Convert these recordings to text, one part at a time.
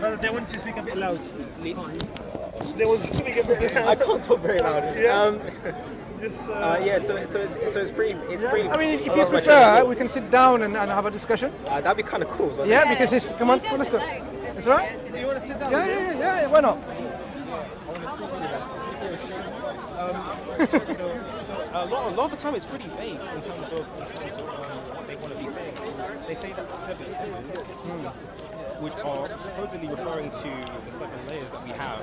brother, they want you to speak a bit loud. They want you to speak a bit loud. I can't talk very loud. Yeah. So it's pretty. I mean, if you prefer, we can sit down and have a discussion. That'd be kind of cool. Yeah, because it's come on, let's go. That's right. You want to sit down? Yeah. Why not? A lot of the time it's pretty vague in terms of what they want to be saying. They say that the seven heavens, which are supposedly referring to the seven layers that we have,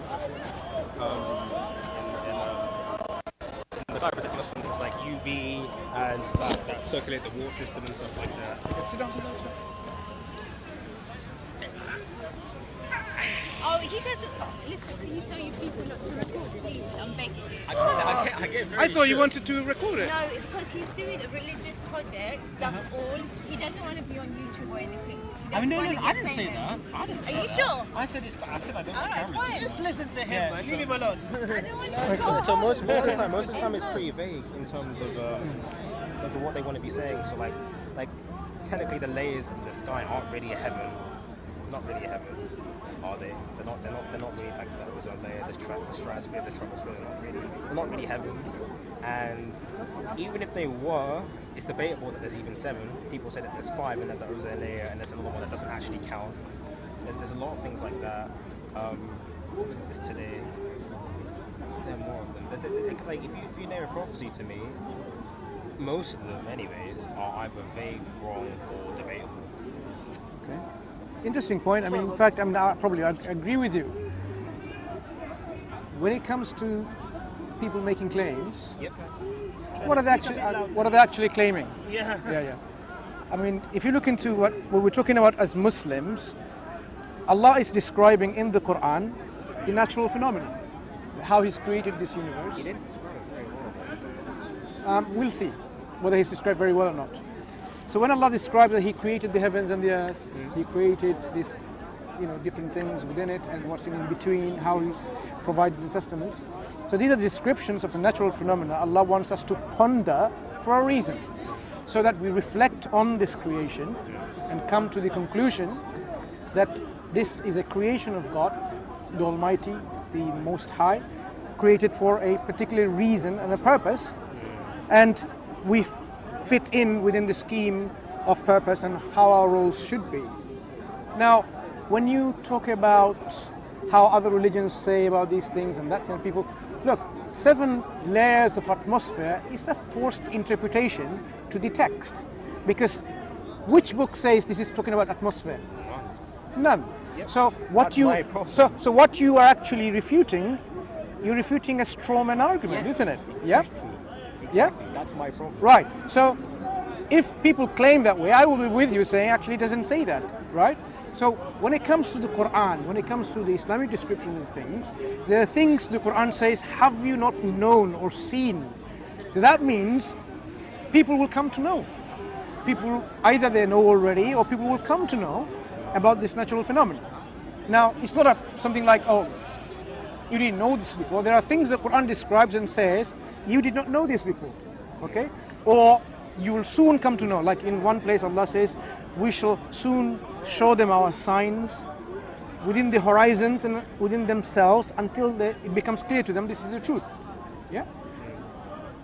in the side protecting us from things like UV and that circulate the water system and stuff like that. Sit down. Oh, he doesn't. Listen, can you tell your people not to record, please? I'm begging you. I get very I thought you shook. wanted to record it. No, it's because he's doing a religious project. That's all. He doesn't want to be on YouTube or anything. No, I didn't say that. I didn't say Are you that. sure? I said I don't All want right, cameras. fine. Just listen to him, Yeah, man. so- Leave him alone. I don't want to. So most of the time it's pretty vague in terms of what they want to be saying. So like technically the layers in the sky aren't really a heaven. Not really a heaven, are they? They're not really like the ozone layer, the stratosphere, the troposphere. They're not really heavens. And even if they were, it's debatable that there's even seven. People say that there's five and that the ozone layer, and there's another one that doesn't actually count. There's a lot of things like that. Let's look at this today. There are more of them. Like if you name a prophecy to me, most of them, anyways, are either vague, wrong, or debatable. Okay. Interesting point. I mean, in fact, I agree with you. When it comes to people making claims, Yep. what are they actually claiming? Yeah. I mean, if you look into what we're talking about as Muslims, Allah is describing in the Quran the natural phenomenon, how He's created this universe. He didn't describe it very well. We'll see whether He's described very well or not. So when Allah describes that He created the heavens and the earth, He created this, different things within it and what's in between, how He's provided the sustenance. So these are the descriptions of the natural phenomena Allah wants us to ponder for a reason, so that we reflect on this creation and come to the conclusion that this is a creation of God, the Almighty, the Most High, created for a particular reason and a purpose, and we fit in within the scheme of purpose and how our roles should be. Now, when you talk about how other religions say about these things and that, and people, look, 7 layers of atmosphere is a forced interpretation to the text, because which book says this is talking about atmosphere? None. Yep. So what That's you my problem. so what you are actually refuting, you're refuting a straw man argument, isn't it? Exactly. Yeah. That's my problem. Right. So if people claim that way, I will be with you saying actually it doesn't say that, right? So when it comes to the Quran, when it comes to the Islamic description of things, there are things the Quran says, have you not known or seen? So that means people will come to know. People, either they know already or people will come to know about this natural phenomenon. Now, it's not something like, oh, you didn't know this before. There are things the Quran describes and says, you did not know this before, okay? Or you will soon come to know. Like in one place Allah says, we shall soon show them our signs within the horizons and within themselves until it becomes clear to them this is the truth. Yeah.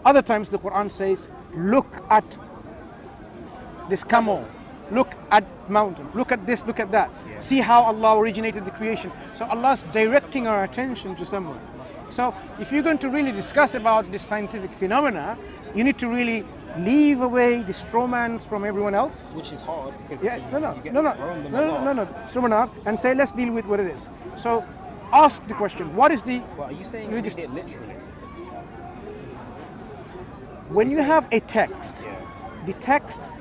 Other times the Quran says, look at this camel, look at mountain, look at this, look at that. See how Allah originated the creation. So Allah's directing our attention to somewhere. So if you're going to really discuss about this scientific phenomena, you need to really leave away the strawmans from everyone else. Which is hard because You get thrown them strawman and say, let's deal with what it is. So ask the question, what is the... Well, are you saying religious- read it literally? When you have a text, the text,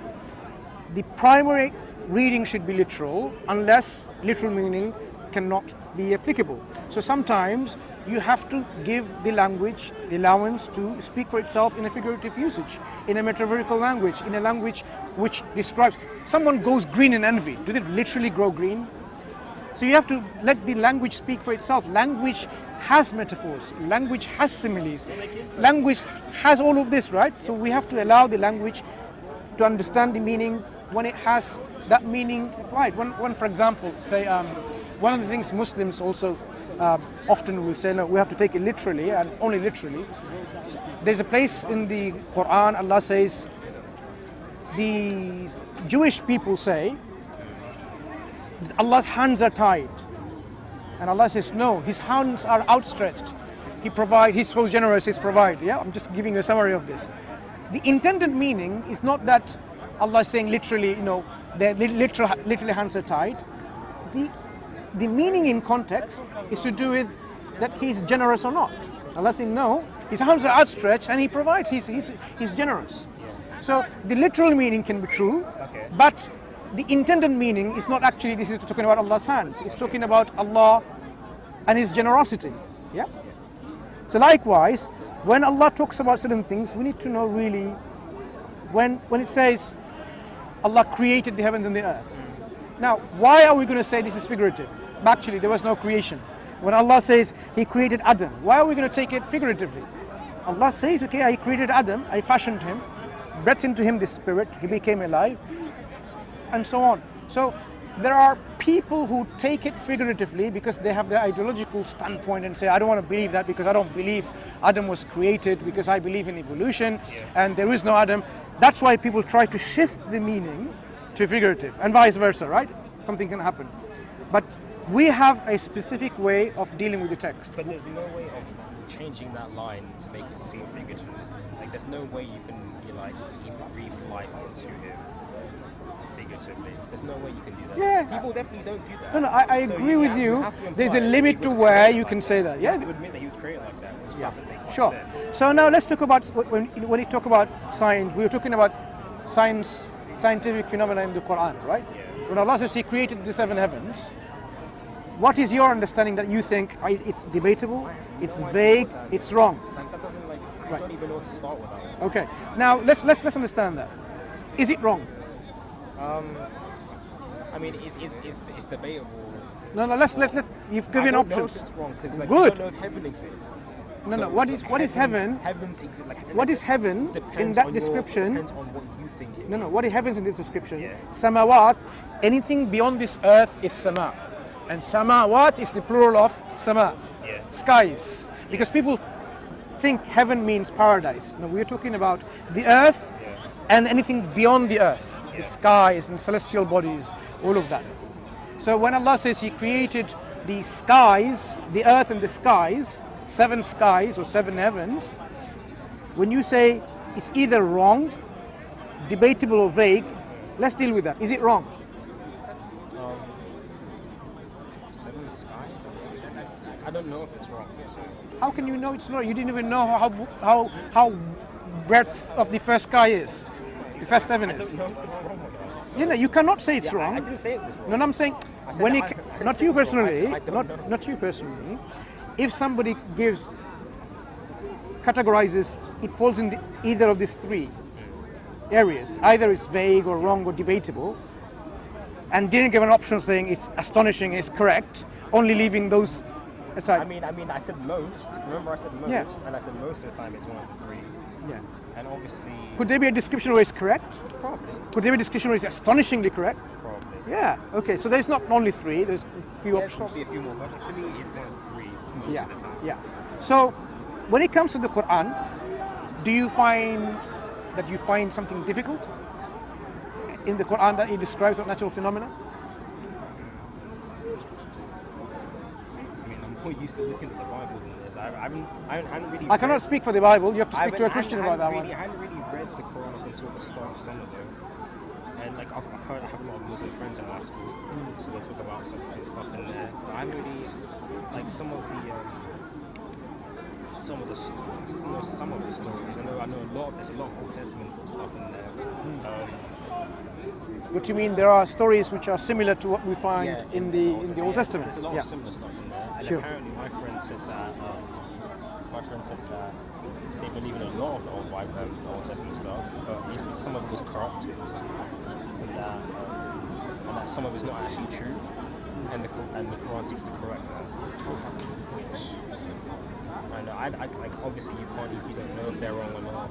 the primary reading should be literal, unless literal meaning cannot be applicable. So sometimes you have to give the language the allowance to speak for itself in a figurative usage, in a metaphorical language, in a language which describes... Someone goes green in envy. Do they literally grow green? So you have to let the language speak for itself. Language has metaphors. Language has similes. Language has all of this, right? So we have to allow the language to understand the meaning when it has that meaning applied. When for example, say one of the things Muslims also often will say, no, we have to take it literally and only literally. There's a place in the Quran, Allah says, the Jewish people say that Allah's hands are tied. And Allah says, no, His hands are outstretched. He provides, He's so generous, He's provide. Yeah, I'm just giving you a summary of this. The intended meaning is not that Allah is saying literally, their literally hands are tied. The meaning in context is to do with that He's generous or not. Allah is saying, no, His hands are outstretched and He provides, He's generous. So the literal meaning can be true, but the intended meaning is not actually this is talking about Allah's hands. It's talking about Allah and His generosity. Yeah. So likewise, when Allah talks about certain things, we need to know really when it says Allah created the heavens and the earth. Now, why are we going to say this is figurative? Actually, there was no creation. When Allah says He created Adam, why are we going to take it figuratively? Allah says, okay, I created Adam, I fashioned him, breathed into him the spirit, he became alive, and so on. So there are people who take it figuratively because they have their ideological standpoint and say, I don't want to believe that because I don't believe Adam was created, because I believe in evolution and there is no Adam. That's why people try to shift the meaning to figurative and vice versa, right? Something can happen. But we have a specific way of dealing with the text. But there's no way of changing that line to make it seem figurative. Like, there's no way you can be like, He breathed life into him figuratively. There's no way you can do that. Yeah. People definitely don't do that. No, I So agree with you you. have to imply There's a that limit he to was where created you like can that. say that. You Yeah. have to admit that he was created like that, which doesn't make much Sure. sense. So now let's talk about when you talk about science. We were talking about scientific phenomena in the Quran, right? When Allah says He created the seven heavens, what is your understanding that you think it's debatable, it's vague, it's wrong? Like, that doesn't I don't even know what to start with that. Okay. Now let's understand that. Is it wrong? I mean, it's debatable. No. Let's. You've given I don't options. know if it's wrong because Good. we don't know if heaven exists. No. What is heaven? Heavens exist. What is heaven in that description? Depends on what you think it No. What is heavens in this description? Yeah. Samawat. Anything beyond this earth is sama, and samawat is the plural of sama. Yeah. Skies. Because people think heaven means paradise. No, we're talking about the earth and anything beyond the earth, the skies and celestial bodies, all of that. So when Allah says He created the skies, the earth and the skies, 7 skies or 7 heavens, when you say it's either wrong, debatable or vague, let's deal with that. Is it wrong? 7 skies? I don't know if it's wrong. So. How can you know it's not? You didn't even know how breadth of the first sky is, the first heaven I is. don't know if it's wrong or not. You know, you cannot say it's Yeah, wrong. I didn't say it was wrong. No, I'm saying I said when that it, I didn't not say you it was wrong. I personally, said I don't know. not you personally. If somebody categorizes, it falls in either of these 3 areas. Either it's vague or wrong or debatable, and didn't give an option saying it's astonishing, it's correct, only leaving those aside. I mean, I said most. Remember, I said most, Yeah. and I said most of the time it's one of the 3. Yeah. And obviously, Could there be a description where it's correct? probably. Could there be a description where it's astonishingly correct? Probably. Yeah. Okay. So there's not only 3. There's a few There's options. probably a few more, but to me, it's one of the 3 most Yeah. of the time. Yeah. So when it comes to the Quran, do you find that you find something difficult in the Quran that it describes of natural phenomena? I mean, I'm more used to looking at the Bible than this. I haven't really. I cannot read- speak for the Bible. You have to I speak to a haven't- Christian I about that haven't one. I hadn't really read the Quran up until the start of some of them. And like I've heard, I have a lot of Muslim friends in my school, so they talk about some stuff in there. But I haven't really like some of the stories. I know a lot. There's a lot of Old Testament stuff in there. What you mean? There are stories which are similar to what we find Yeah, in the Old Testament. There's a lot Yeah. of similar stuff in there. And Sure. apparently my friend said that they believe in a lot of the Old Bible, the Old Testament stuff, but some of it was corrupted or something, and that some of it's not actually true, and the Quran seeks to correct that. And I like obviously you don't know if they're wrong or not.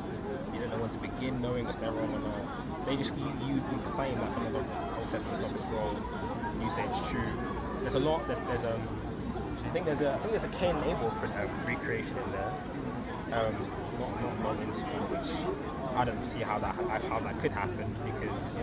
You don't know when to begin knowing if they're wrong or not. They just you claim that some of the Old Testament stuff is wrong. You say it's true. there's a lot. I think there's a Cain and Abel recreation in there. Not into which I don't see how that could happen because